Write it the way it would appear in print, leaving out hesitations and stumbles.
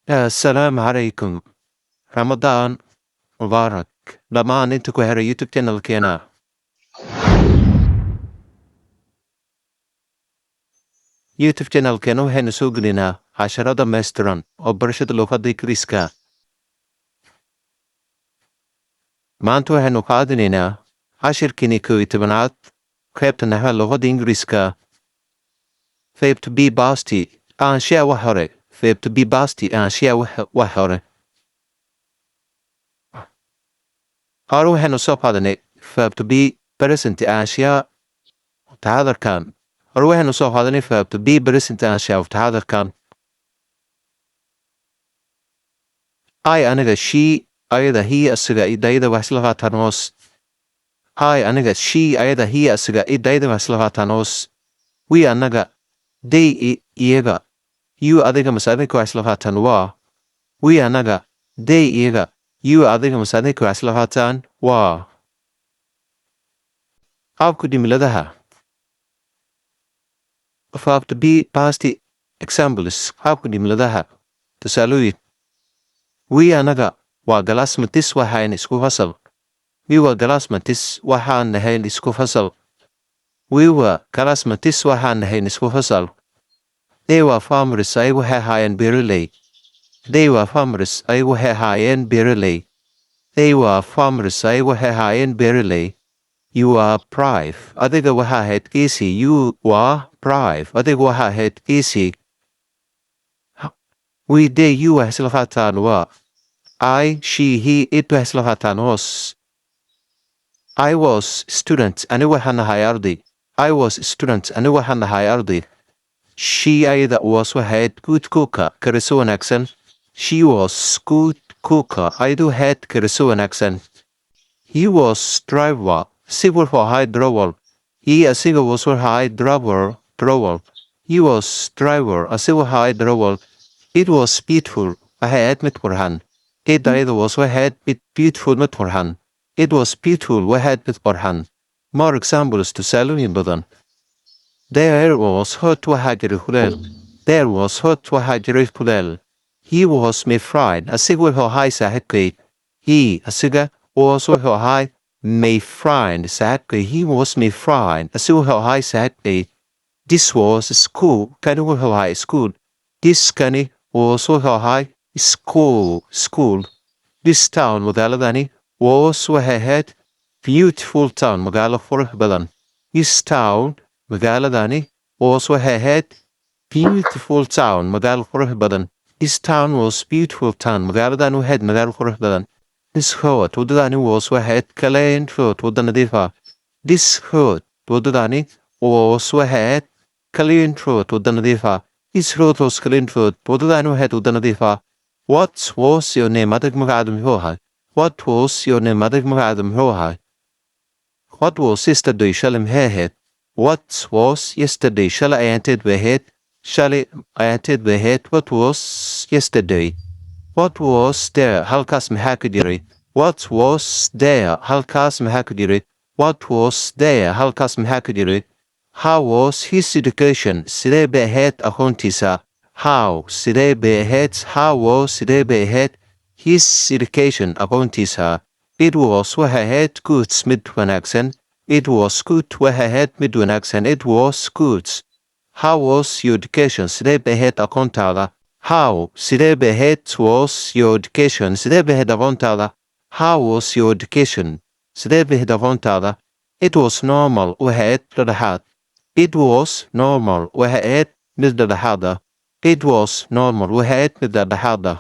السلام عليكم. رمضان مبارك. Dhammaan inta ku xiran YouTube channelkeena. YouTube channelkeena waxaynu soo gelinaa casharro dhammaystiran oo barashada luuqada ingiriiska. Maanta waxaynu qaadanaynaa cashirkiini 11aad qaybta naxwaha luuqada ingiriiska. Verb to be basti ahaanshaha wax hore. Verb to be basti ahaanshaha wax hore. Hore waxaynu soo qaadanay verb to be present ahaanshaha taxadarkan. Hore waxaynu soo qaadanay verb to be present ahaanshaha taxadarkan. I aniga she ayada he asiga idayada wax isla qaataan hoos. I aniga she ayada he asiga idayada wax isla qaataan hoos. We anaga they iyaga. You adiga masaadinka wax isla qaataan waa. We anaga they iyaga. You adiga masaadinka wax isla qaataan waa. Qaabka jimladaha. Verb to be past examples. Qaabka jimladaha. Tusaalooyin. We anaga waa galaas matis waxaan isku fasal. We were galaas matis waxaan nahayn isku fasal. We were galaas matis waxaan nahayn isku fasal. They were farmers ay waxay haayeen beeraley. They were farmers ay waxay haayeen beeraley. They were farmers ay waxay haayeen beeraley. You are brave. Adiga waxaa ahayd easy. You were brave. Adiga waxaa ahayd easy. We they you wax isla qaataan waa. I, she, he, it wax isla qaataan hoos. I was student. Ani waxaan ahay arday. I was student. Ani waxaan ahay arday. She ayada was waxayd good cooker. Kariso wanaagsan. She was good cooker. Ayadu had kariso wanaagsan. He was driver. Si wuxuu ahay drawer. He asiga was wuxuu ahay drawer. He was driver. Asiga wuxuu ahay drawer. It was beautiful. Waxay ahayd mid qurxan. It ayada was waxayd beautiful mid qurxan. It was beautiful waxayd mid qurxan. More examples tusaalooyin badan. There was hot waxaa jiray kuleel. There was hot waxaa jiray kuleel. He was my friend. Asiga wuxuu ahay saaxiibkay. He asiga was wuxuu ahay my friend. Saaxiibkay. He was my friend. Asiga wuxuu ahay saaxiibkay. This was school. Kani wuxuu ahay school. This kani was wuxuu ahay school. This town magaaladani was waxay ahayd beautiful town. Magaalo qurux badan. This town magaaladani was waxay ahayd beautiful town. Magaalo qurux badan. This town was beautiful town. Magaaladani waxay ahayd magaalo qurux badan. This road wadadani was waxay ahayd clean road. Wada nadiif ah. This road wadadani was waxay ahayd clean road. Wada nadiif ah. This road was clean road. Wadadani waxay ahayd wada nadiif ah. What was your name? Adag magacaada muxuu ahay? What was your name? Adag magacaada muxuu ahay? What was yesterday? Shalay maxay ahayd? What was yesterday? Shalay ayaanteed bay ahayd. Shalay ayaanteed bay ahayd. What was yesterday? What was there? Halkaas maxaa ka jiray? What was there? Halkaas maxaa ka jiray? What was there? Halkaas maxaa ka jiray? How was his education? Sidee bay ahayd aqoontiisa? How sidee bay ahayd? How was sidee bay ahayd his education aqoontiisa? It was waxay ahayd good mid wanaagsan. It was good waxay ahayd mid wanaagsan. It was good. How was your education? Sidee bay ahayd aqoontaada? How sidee bay ahayd was your education? Sidee bay ahayd aqoontaada? How was your education? Sidee bay ahayd aqoontaada? It was normal waxay ahayd dhexdhexaad. It was normal waxay ahayd mid dhexdhexaad ah. It was normal waxay ahayd mid dhexdhexaad ah.